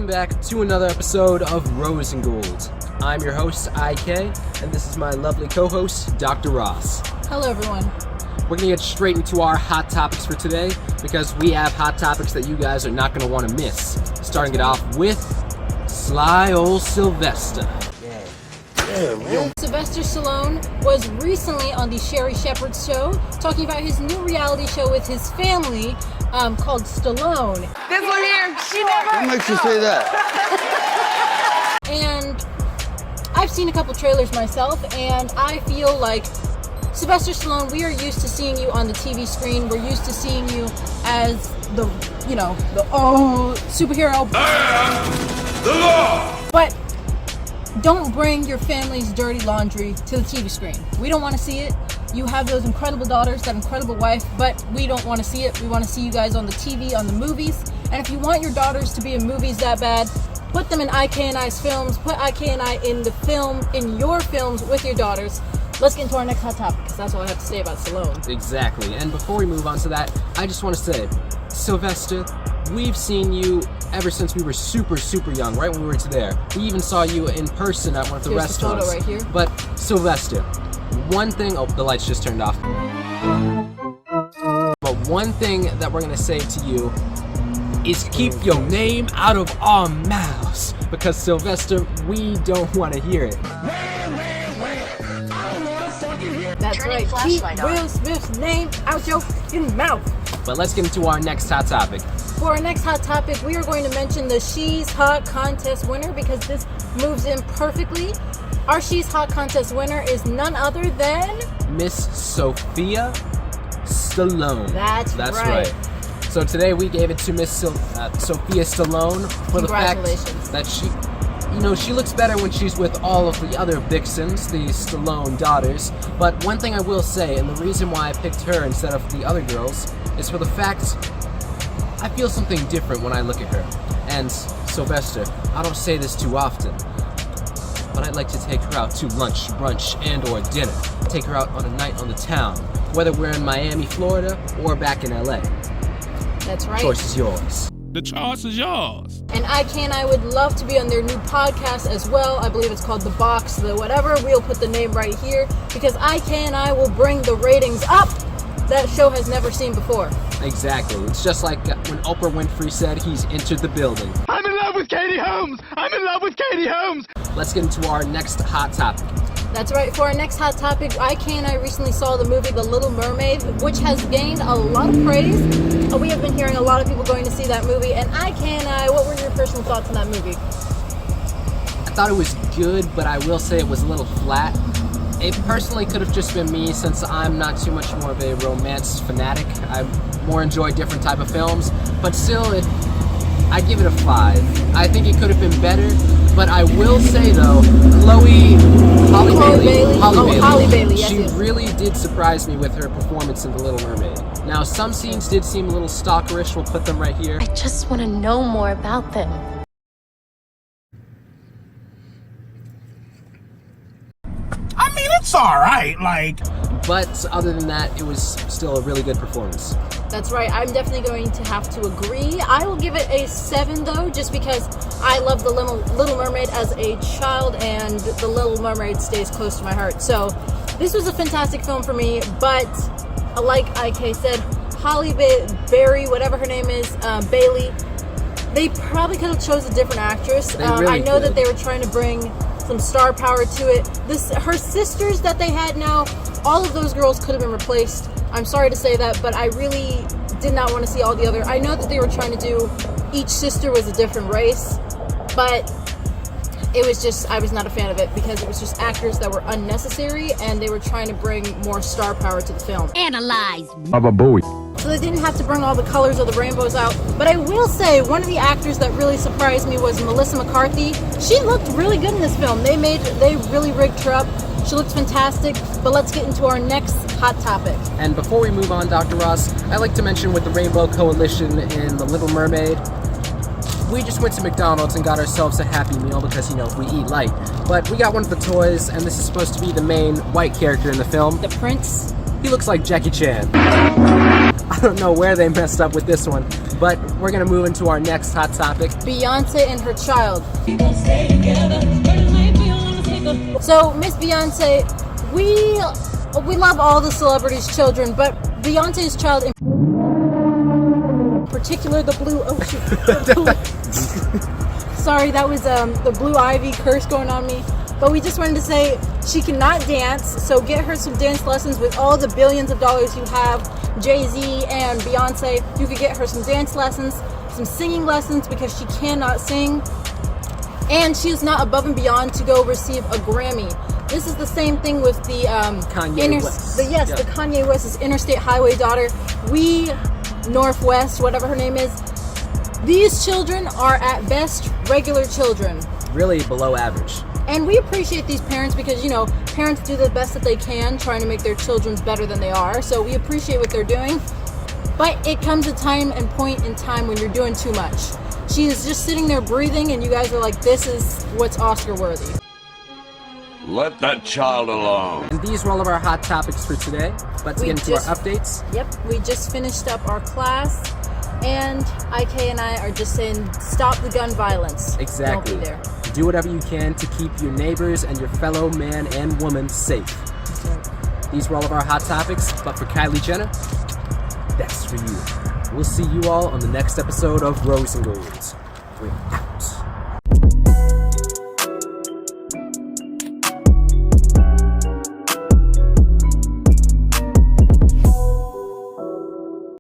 welcome back to another episode of Rosengold. I'm your host, IK, and this is my lovely co-host, Dr. Ross. Hello, everyone. We're going to get straight into our hot topics for today, because we have hot topics that you guys are not going to want to miss. Starting it off with Sly Ol' Sylvester. Sylvester Stallone was recently on the Sherry Shepherd show, talking about his new reality show with his family called Stallone. This one here, she never... What makes you say that? And I've seen a couple trailers myself, and I feel like Sylvester Stallone, we are used to seeing you on the TV screen. We're used to seeing you as the superhero. The law! But don't bring your family's dirty laundry to the TV screen. We don't want to see it. You have those incredible daughters, that incredible wife, but we don't want to see it. We want to see you guys on the TV, on the movies. And if you want your daughters to be in movies that bad, put them in IK and I's films. Put IK and I in your films with your daughters. Let's get into our next hot topic, because that's all I have to say about Stallone. Exactly. And before we move on to that, I just want to say, Sylvester, we've seen you ever since we were super young, right when we were there. We even saw you in person at one of the restaurants. Here's the photo right here. But Sylvester, one thing, the lights just turned off. But one thing that we're gonna say to you is keep your name out of our mouths, because Sylvester, we don't want to hear it. That's right. Keep Will Smith's name out your mouth. But let's get into our next hot topic. For our next hot topic, we are going to mention the She's Hot Contest winner, because this moves in perfectly. Our She's Hot Contest winner is none other than Miss Sophia Stallone. That's right. So today we gave it to Miss Sophia Stallone for the fact that she looks better when she's with all of the other vixens, the Stallone daughters. But one thing I will say, and the reason why I picked her instead of the other girls, is for the fact I feel something different when I look at her. And Sylvester, I don't say this too often, but I'd like to take her out to lunch, brunch, and or dinner. Take her out on a night on the town, whether we're in Miami, Florida, or back in LA. That's right. Choice is yours. The choice is yours. And IK and I would love to be on their new podcast as well. I believe it's called The Box, the whatever. We'll put the name right here, because IK and I will bring the ratings up that show has never seen before. Exactly. It's just like when Oprah Winfrey said he's entered the building. I'm in love with Katie Holmes! I'm in love with Katie Holmes! Let's get into our next hot topic. That's right. For our next hot topic, IK and I recently saw the movie The Little Mermaid, which has gained a lot of praise. We have been hearing a lot of people going to see that movie. And IK and I, what were your personal thoughts on that movie? I thought it was good, but I will say it was a little flat. It personally could have just been me, since I'm not too much more of a romance fanatic. I more enjoy different type of films, but still, I give it a 5. I think it could have been better, but I will say though, Holly Bailey, yes, she yes. really did surprise me with her performance in The Little Mermaid. Now, some scenes did seem a little stalkerish. We'll put them right here. I just want to know more about them. I mean, it's alright, But other than that, it was still a really good performance. That's right. I'm definitely going to have to agree. I will give it a 7 though, just because I love The Little Mermaid as a child, and The Little Mermaid stays close to my heart. So this was a fantastic film for me, but like IK said, Holly Berry, whatever her name is, Bailey, they probably could have chose a different actress. I know that they were trying to bring some star power to it. Her sisters that they had now, all of those girls could have been replaced. I'm sorry to say that, but I really did not want to see all the other. I know that they were trying to do each sister was a different race, but it was just, I was not a fan of it, because it was just actors that were unnecessary, and they were trying to bring more star power to the film. Analyze. So they didn't have to bring all the colors of the rainbows out. But I will say, one of the actors that really surprised me was Melissa McCarthy. She looked really good in this film. They really rigged her up. She looks fantastic. But let's get into our next hot topic. And before we move on, Dr. Ross, I'd like to mention with the Rainbow Coalition in The Little Mermaid, we just went to McDonald's and got ourselves a Happy Meal because, we eat light. But we got one of the toys, and this is supposed to be the main white character in the film. The prince. He looks like Jackie Chan. I don't know where they messed up with this one, but we're gonna move into our next hot topic. Beyonce and her child. So, Miss Beyonce, we love all the celebrities' children, but Beyonce's child in particular, the blue ocean. Sorry, that was the blue ivy curse going on me. But we just wanted to say she cannot dance, so get her some dance lessons with all the billions of dollars you have. Jay-Z and Beyonce, you could get her some dance lessons, some singing lessons because she cannot sing. And she is not above and beyond to go receive a Grammy. This is the same thing with the Kanye West. the Kanye West's Interstate Highway daughter. Northwest, whatever her name is. These children are at best regular children. Really below average. And we appreciate these parents because, you know, parents do the best that they can trying to make their children better than they are. So we appreciate what they're doing. But it comes a time and point in time when you're doing too much. She is just sitting there breathing and you guys are like, this is what's Oscar worthy. Let that child alone. And these were all of our hot topics for today. Let's get into our updates. Yep, we just finished up our class. And IK and I are just saying, stop the gun violence. Exactly. Don't be there. Do whatever you can to keep your neighbors and your fellow man and woman safe. These were all of our hot topics, but for Kylie Jenner, that's for you. We'll see you all on the next episode of Rosengold. We're out.